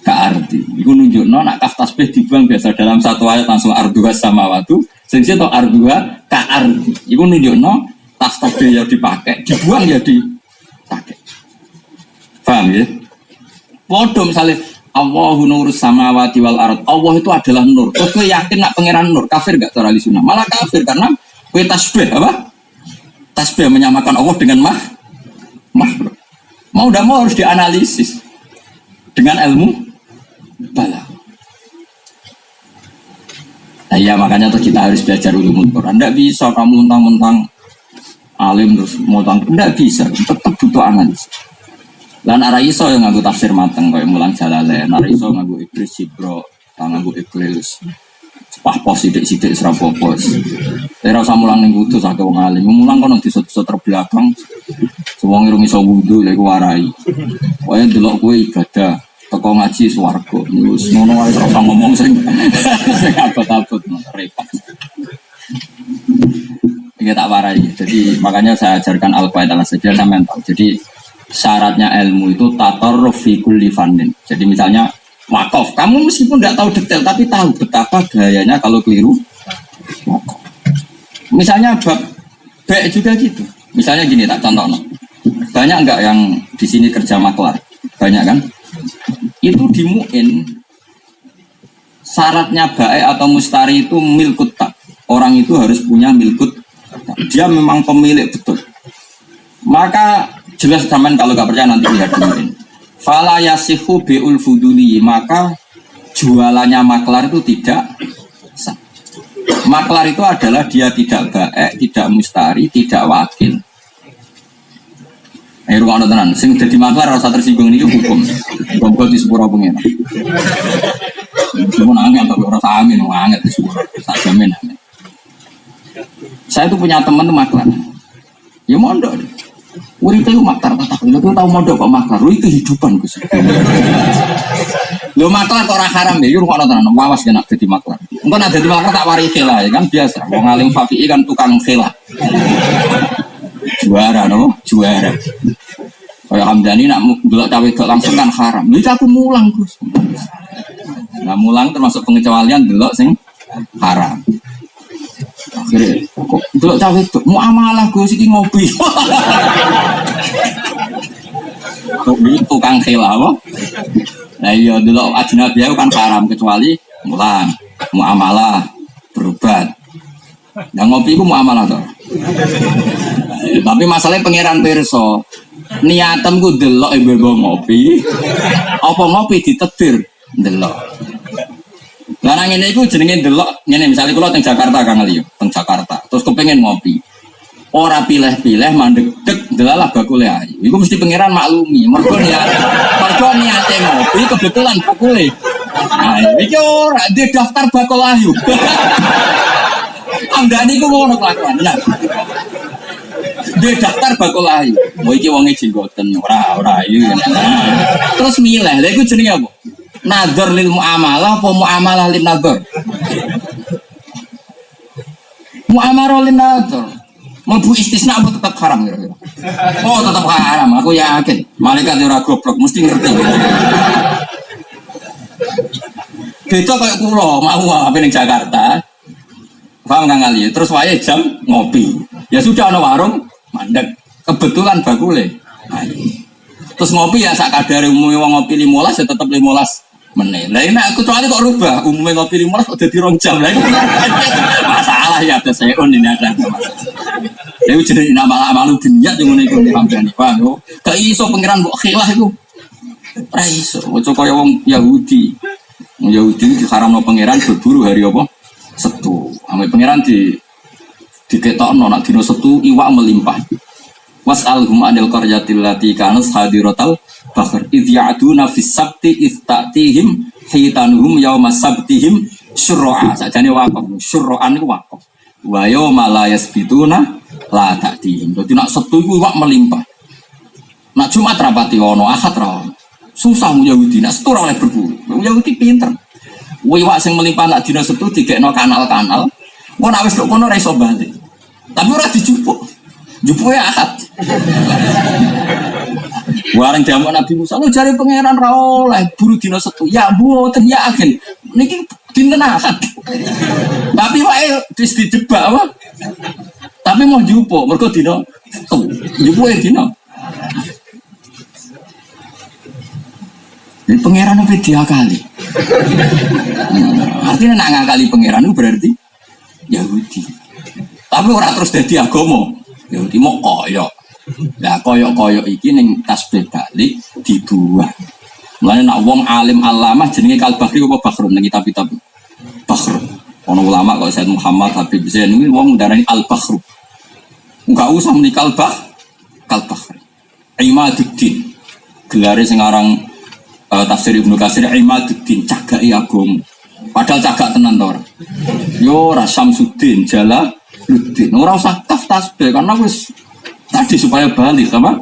ka ardi. Iku nunjukno nek kaf tasbih dibuang biasa dalam satu ayat langsung arduha samawati sing to arduha ka ardi. Iku nunjukno tas tasbih yang dipakai dibuang ya dipakai. Paham ya? Podo misalnya Allahu nurus samawati wal ard. Allah itu adalah nur. Terus kowe yakin nak pangeran nur, kafir gak cara ahli sunnah? Malah kafir karena kowe tasbih apa? Tasbih menyamakan Allah dengan makhluk. Mau tidak mau harus dianalisis dengan ilmu bala. Nah, iya makanya tuh kita harus belajar ulumul Quran. Tidak bisa kamu mentang-mentang alim terus mau tidak bisa. Tetap butuh analisis. Lan ara iso yang nganggo tafsir mateng koyo mulang Jalalain, ara iso nganggo Iblis Sibro, nganggo Iblis. Sepah pos sithik-sithik serapopo. Ora usah mulang ning kudu sak wong alim. Mulang kono disut-disut terbelakang. Wong irung iso wudu lek warai. Koyo delok kowe ibadah, teko ngaji swarga. Wis ngono wae ora usah ngomong sing abot-abot repot. Iki tak warai. Jadi makanya saya ajarkan al-qaidah saja sampean tahu. Jadi syaratnya ilmu itu tatarruf fi kulli fannin. Jadi misalnya wakaf, kamu meskipun tidak tahu detail tapi tahu betapa bahayanya kalau keliru wakaf. Misalnya bab baik juga gitu. Misalnya gini tak contoh. Banyak enggak yang di sini kerja maklar? Banyak kan? Itu di muin syaratnya baik atau mustari itu milkut tak. Orang itu harus punya milkut. Dia memang pemilik betul. Maka jelas zaman kalau gak percaya nanti lihat dengerin. Fala yasihu bi'ul fuduli, maka jualannya maklar itu tidak sah. Maklar itu adalah dia tidak baik, tidak mustari, tidak wakil. Ayo rumah tenan, sing dadi maklar rasa tersinggung ini hukum. Hukum di sepura pengen. Semua angin tapi orang amin, angin di sepura, tak jamin. Saya itu punya teman tuh maklar. Ya mondok. Uripe ku maklar tak lho tau mondok kok maklar. Itu kehidupan Gus. Lho maklar kok ora haram ya, yo ngono tenan. Wawas yen dadi maklar. Engko nek dadi maklar tak wari khila ya kan biasa. Wong alim Syafi'i kan tukang khila. Juara no, juara. Kayak Hamdani nak delok cawe dok langsung kan haram. Lha aku mulang Gus. Nah mulang termasuk pengecualian delok sing haram. Akhirnya kok delok cawe dok muamalah Gus iki ngopi. Tukang khila apa? Nah iya delok ajnabi kan haram kecuali mulang, muamalah, berobat. Nah ngopi ku muamalah to. Tapi masalahnya pangeran pirsa. Niatemku delok ibu ngopi. Apa ngopi ditetir delok. Lah nang ngene iku jenenge delok, ngene misale kula teng Jakarta Kang Ali, teng Jakarta. Terus kepengin ngopi. Ora pilih-pilih mandeg-deg delalah bakule ayu. Iku mesti pangeran maklumi. Mergo niate ngopi kebetulan bakule. Nah, iki ora di daftar bakul ayu. Andane iku ngono kelakuan. Ya. Di daftar bakul ayu. Mau iki wonge jenggoten ora ayu. Terus milih. Lha iku jenenge apa? Nadzar lil muamalah apa muamalah lin nadzar? Muamalah lin nadzar. Mlebu istisna apa tetap haram kira-kira? Oh, tetap haram. Aku yakin. Malaikat ora goblok mesti ngerti. Beda kayak kulo mau apa ning Jakarta. Paham Kang Ali? Terus wae jam ngopi. Ya sudah ana warung mandek. Kebetulan bakule. Terus ngopi ya sak kadare umume wong ngopi 15 ya tetep 15 menit. Lah enak kecuali kok rubah umume ngopi 15 kok dadi 2 jam. Lah masalah ya ada seon ini ada masalah. Dewe jenenge nama malu dunia yo ngene iku sampeyan. Paham yo? Gak iso pangeran mbok khilah iku. Ora iso. Ojo kaya wong Yahudi. Wong Yahudi diharamno pangeran berburu hari apa? Setu. Ame pangeran diketokno nek dina Setu iwak melimpah. Was'alhum 'anil qaryatil lati kanat hadiratal bahr idh ya'duna fis sabti idh ta'tihim hitanuhum yauma sabtihim syur'a. Sakjane waqaf. Syur'an iku waqaf. Wa yauma la yasbituna la ta'tihim. Dadi nek Setu iku iwak melimpah. Nek Jumat rapati ono, Ahad ra. Susah wong Yahudi nek Setu ora oleh berburu. Wong Yahudi pinter. Iwak sing melimpah nek dina Setu digekno kanal-kanal. Wong nek wis tok kono ora iso bali. Tapi ora dijupuk. Jupuke Ahad. Wareng jaman Nabi Musa lu cari pangeran ra oleh buru dina Setu. Ya mboten ya agen. Niki dinten Ahad. Tapi wae wis dijebak apa? Tapi mau jupuk mergo dina Setu. Jupuke dina. Ini pangeran apa dia kali? Artinya nak ngakali pangeran itu berarti Yahudi. Tapi orang terus jadi agama. Yahudi mau koyok. Nah koyok-koyok iki ning tasbih balik dibuang. Mulane nak wong alim alamah jenenge Kalbahri apa Bakhrun ning kitab-kitab. Bakhrun. Ono ulama kok Said Muhammad Habib Zain iki wong darani Al-Bakhru. Enggak usah muni Kalbahri. Imaduddin. Gelare sing aran tafsir Ibnu Katsir Imaduddin cagake agama. Padahal cagak tenan to ora. Yo ora Samsuddin Jalaluddin. Ora usah tasbih karena wis tadi supaya balik apa?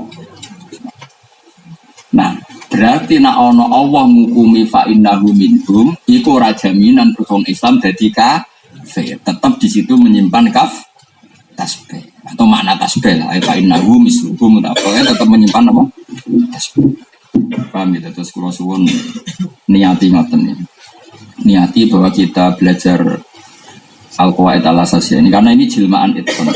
Nah, berarti nak ono Allah ngukumi fa innahu minhum iku ora jaminan wong Islam dadi kafir. Tetap di situ menyimpan tasbih atau makna tasbih lah fa innahu misluhum tetap menyimpan apa? Tasbih. Paham gitu, terus kalau suwun niati ngoten ini. Niati bahwa kita belajar Al-Qawaid Al-Asasiyah ini karena ini jilmaan itqan.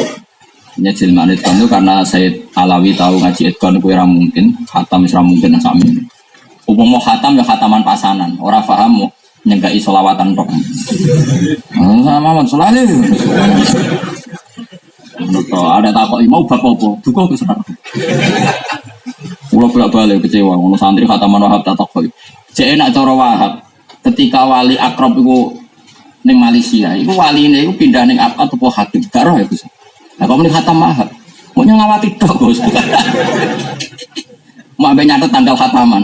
Ini jilmaan itqan itu karena Sayyid Alawi tahu ngaji itqan itu ora mungkin, khatam ora mungkin sami. Upama khatam ya khataman pasanan, ora paham nyegai selawatan tok. Muhammad sallallahu alaihi wasallam. Ada takok mau bab apa? Duka ke sanar. Kulo bolak-balik kecewa, ngono santri khataman Wahab tak takoi. Cek enak cara Wahab. Ketika wali akrab iku ning Malaysia, iku waline iku pindah ning apa atau hakim. Karo ya Gus. Lah kok muni khatam Wahab. Mau ngawati tok, Gus. Mau ambek nyatet tanggal khataman.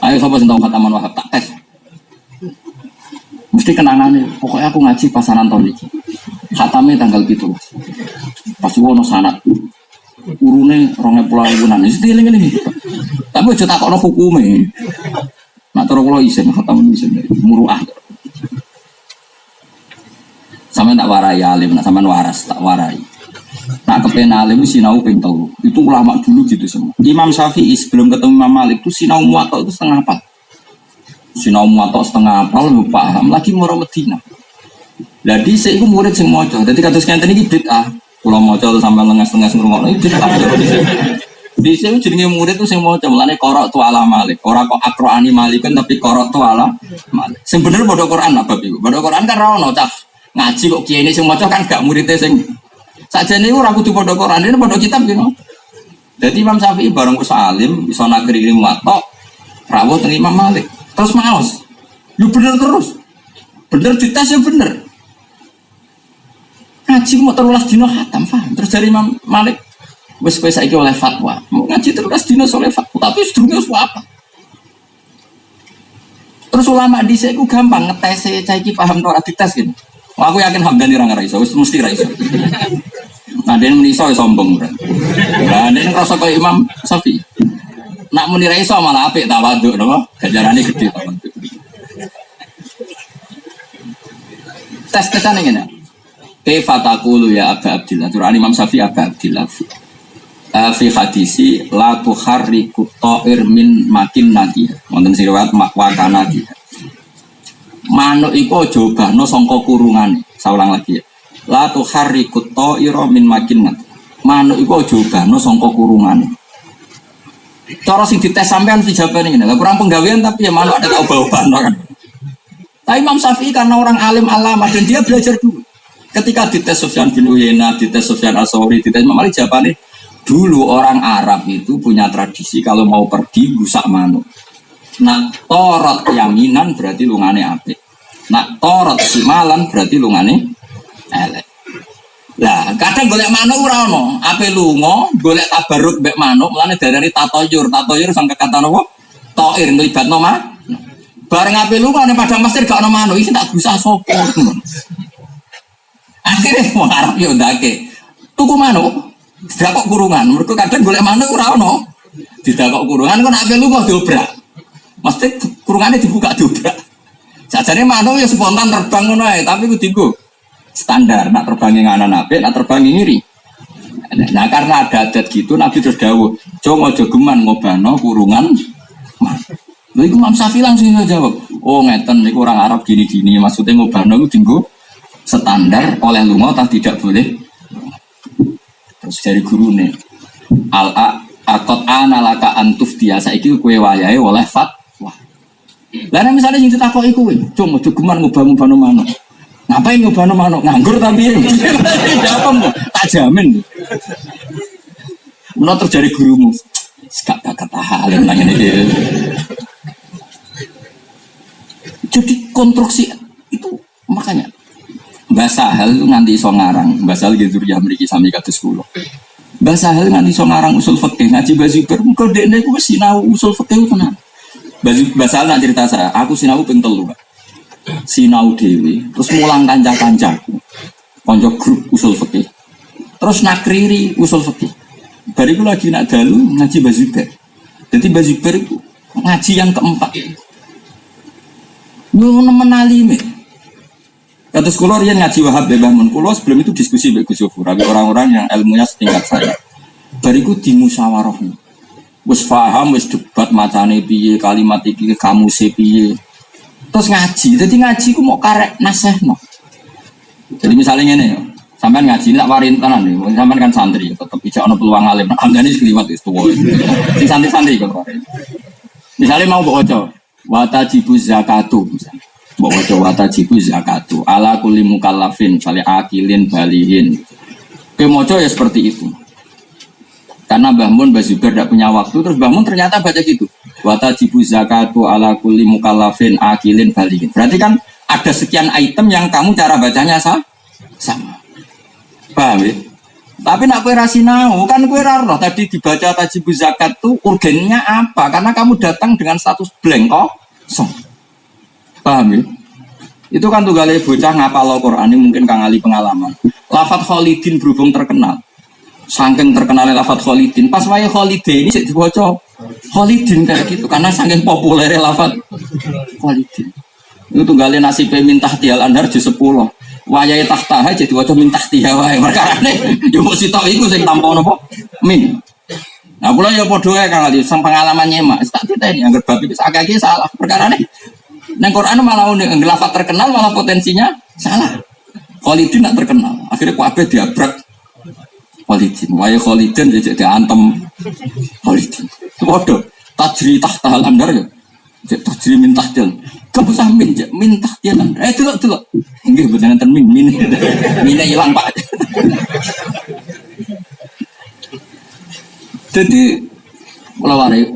Ayo sapa sing tau khataman Wahab tak tes. Mesti kenangane, pokoknya aku ngaji pasaran tahun iki. Khatame tanggal 17. Pas ono sanad. Urune 20.000-an. Wis dieling-eling. Tapi aja takokno hukume. Nak cara kula isin khatam isin muruah. Sampeyan tak warai alim, nak sampeyan waras tak warai. Nak kepen alim sinau ping 3. Itu ulama dulu gitu semua. Imam Syafi'i sebelum ketemu Imam Malik itu sinau muwatta itu setengah hafal. Sinau muwatta setengah hafal lu paham lagi moro Madinah. Lah dhisik iku murid sing maca. Dadi kados ngenten iki bid'ah. Kula maca sampai lengas-lengas ngrungokno iki bid'ah. Dhisik jenenge murid itu sing maca mulane qara'tu tu ala Malik. Ora kok aqra'ani Malikun tapi qara'tu tu ala Malik. Sing bener padha Quran apa iku? Padha Quran kan ra ono cah ngaji kok kiye sing maca kan gak muridé sing sakjane iku ora kudu padha Quran, ini padha kitab gitu. Dadi Imam Syafi'i bareng wis alim, iso nakri muwatta, rawuh teng Imam Malik. Terus maos. Lu bener terus. Bener dites ya bener. Ngaji mau 13 dino khatam, paham? Terus dari Imam Malik wis kowe saiki oleh fatwa. Mau ngaji 13 dino oleh fatwa, tapi sedurunge wis apa? Terus ulama dhisik iku gampang ngetese cah iki paham ora dites gitu. Wah, aku yakin Hamdani ra iso, wis mesti ra iso. Nah, dene muni iso sombong berarti. Lah dene ngrasa kaya Imam Syafi'i. Nak muni ra iso malah apik tawaduk napa? Ganjarane gede tawaduk. Tes-tesan ngene. Kaifa taqulu ya Aba Abdillah. Turun Imam Syafi'i Aba Abdillah. fi hadisi la tuharriku ta'ir min makin nadi. Wonten riwayat wakana nadi. Manuk iku aja obahno sangka kurungane. Saulang lagi ya. La tuharriku ta'ira min makin nadi. Manuk iku aja obahno sangka kurungane. Cara sing dites sampean dijawabane ngene. Lah kurang penggawean tapi ya manuk ada tak obah-obahno kan. Tapi Imam Syafi'i karena orang alim alama dan dia belajar dulu. Ketika dites Sufyan bin Uyainah, dites Sufyan As-Tsauri, dites Imam Malik jawabannya dulu orang Arab itu punya tradisi kalau mau pergi gusak manuk. Nak torot yaminan berarti lungane apik. Nak torot simalan berarti lungane elek. Lah kadang golek manuk ora ono, ape lunga golek tabarruk mbek manuk, mulane darani tatoyur. Tatoyur sangka kata napa? Toir nglibatno manuk. Bareng ape lunga ning padang pasir gak ono manuk, iki tak gusah sapa. Akhirnya wong Arab yo ndake. Tuku manuk, sedakok kurungan. Mergo kadang golek manuk ora ono. Didakok kurungan kok ape lunga diobrak. Mesti kurungane dibuka diobrak. Sajane manuk ya spontan terbang ngono ae, tapi ku dienggo standar, nak terbangi nganan apik, nak terbangi ngiri. Nah karena ada adat gitu Nabi terus dawuh, "Jo aja geman ngobahno kurungan." Lha iku Imam Syafi'i langsung jawab, "Oh ngeten niku orang Arab gini-gini, maksudnya ngobahno iku dienggo standar oleh lunga tak tidak boleh." Terus dari gurune, "Al-aqat analaka antuf dia saiki kowe wayahe oleh fatwa." Lah misalnya sing ditakoki kowe, "Jo aja geman ngobah-ngobahno manuk." Ngapain ngobahno manuk nganggur tapi tak jamin. Menawa terjadi gurumu, gak bakat alim nang ngene iki. Jadi konstruksi itu makanya Mbah Sahal itu nganti iso ngarang. Mbah Sahal gitu ya mriki sami kados kula. Mbah Sahal nganti iso ngarang usul fikih ngaji Mbah Zubair. Muga dekne iku wis sinau usul fikih tenan. Mbah Sahal nak cerita saya, aku sinau ping 3. Sinau dhewe, terus mulang kanca-kancaku. Kanca grup usul fikih. Terus nakriri usul fikih. Bariku lagi nak dalu ngaji Mbah Zubair. Jadi Mbah Zubair itu ngaji yang keempat. Ngono menalime. Kados kula riyen ngaji Wahab Mbah Mun. Kula sebelum itu diskusi mbek Gus Yofur, orang-orang yang ilmunya setingkat saya. Bariku dimusyawarahno. Wis paham, wis debat macane piye, kalimat iki kamuse piye. Terus ngaji. Jadi ngaji ku mau karek nasehno. Jadi misalnya ngene ya. Sampean ngaji tak warin tenan nih. Sampean kan santri, tetep ijak ono peluang alim. Amdane sekliwat wis tuwa. Sing santri-santri kok. Misalnya mau mbok waca watajibu zakatu misalnya. Mbok waca watajibu zakatu ala kulli mukallafin sali akilin balihin. Oke maca ya seperti itu. Karena Mbah Mun Mbah Zubair tidak punya waktu, terus Mbah Mun ternyata baca gitu. Watajibu zakatu ala kulli mukallafin akilin balihin. Berarti kan ada sekian item yang kamu cara bacanya sama. Paham ya? Tapi nak kowe ra sinau, kan kowe ra roh tadi dibaca tajibu zakat tuh urgennya apa? Karena kamu datang dengan status blank kosong. Paham ya? Itu kan tunggale bocah ngapal Al-Qur'an ini mungkin Kang Ali pengalaman. Lafadz Khalidin berhubung terkenal. Saking terkenalnya lafadz Khalidin, pas wae Khalidin ini sik dibaca Khalidin kayak gitu karena saking populernya lafadz Khalidin. Itu tunggale nasibe min tahtiyal anhar juz 10. Wayahe tahtaha jadi waca min tahtiha wae. Perkarane yo mesti tok iku sing tampa napa? Min. Nah kula ya padha ae Kang Ali, sang pengalaman nyemak. Tak diteni anggere bab iki sakake salah. Perkarane nang Quran malah ngelafat terkenal malah potensinya salah. Khalidin nak terkenal. Akhirnya kabeh diabrak Khalidin. Wayahe Khalidin jadi diantem Khalidin. Padha tajri tahta al-andar ya. Tajri min tahtil. Kamu usah min tahtil. Delok. Nggih mboten enten min. Mine ilang Pak. Jadi kula wae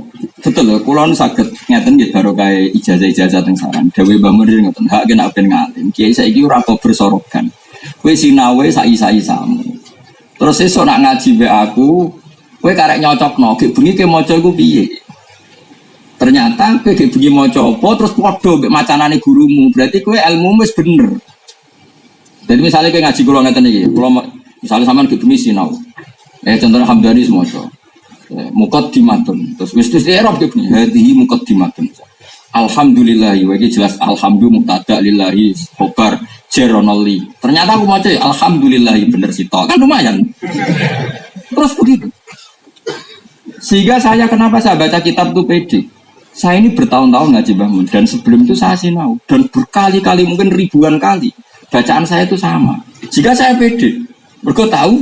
betul lho kula saged ngeten nggih karo kae ijazah-ijazah teng sarang. Dewe Mbah Mun ngoten, hak kena ben ngalim. Kiai saiki ora kok bersorogan. Kowe sinau sak-isa-isamu. Terus esuk nak ngaji mbek aku, kowe karek nyocokno, gek bengi ke maca iku piye? Ternyata kowe gek bengi maca apa terus padha mbek macanane gurumu. Berarti kowe ilmumu wis bener. Jadi misalnya kowe ngaji kula ngeten iki, kula misalnya sampean gek bengi sinau. Contohnya Hamdani semoco. Muqaddimatun. Terus wis i'rab gek bengi, hadhihi muqaddimatun. Alhamdulillah, iki jelas alhamdulillah mubtada lillahi khobar jeronoli. Ternyata aku maca alhamdulillah bener sitok. Kan lumayan. Terus begitu. Sehingga saya kenapa saya baca kitab itu pede. Saya ini bertahun-tahun ngaji Mbah Mun dan sebelum itu saya sinau dan berkali-kali mungkin ribuan kali bacaan saya itu sama. Jika saya pede, mergo tahu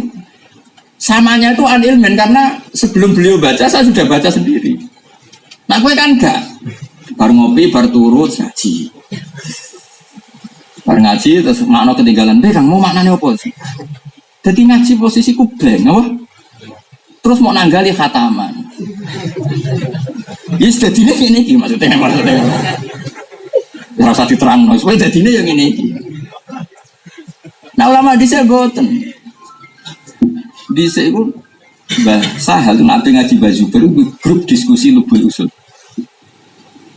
samanya itu anilmen karena sebelum beliau baca saya sudah baca sendiri. Nah gue kan enggak. Bar ngopi, bar turut ngaji. Bar ngaji terus makna ketinggalan. Kang mau maknanya apa sih? Jadi ngaji posisiku blank, apa? Terus mau nanggali khataman. Ya sudah ini maksudnya. Rasa diterang, supaya jadi yang ini. Nah ulama di saya boten. Di saya itu Mbah Sahal itu nanti ngaji Mbah Zubair grup diskusi lubul usul.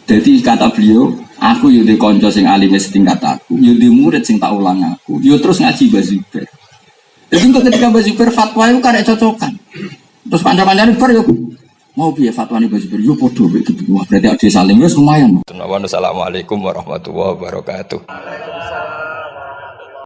Jadi kata beliau, aku yudi konco sing alim setingkat aku, yudi murid sing tak ulang aku, yo terus ngaji Mbah Zubair. Jadi ketika Mbah Zubair fatwa itu karek cocokan. Terus panjang-panjangnya bar yo mau biar fatwa nih Mbah Zubair yo podo gitu. Wah berarti ada saling wis lumayan. Assalamualaikum warahmatullahi wabarakatuh.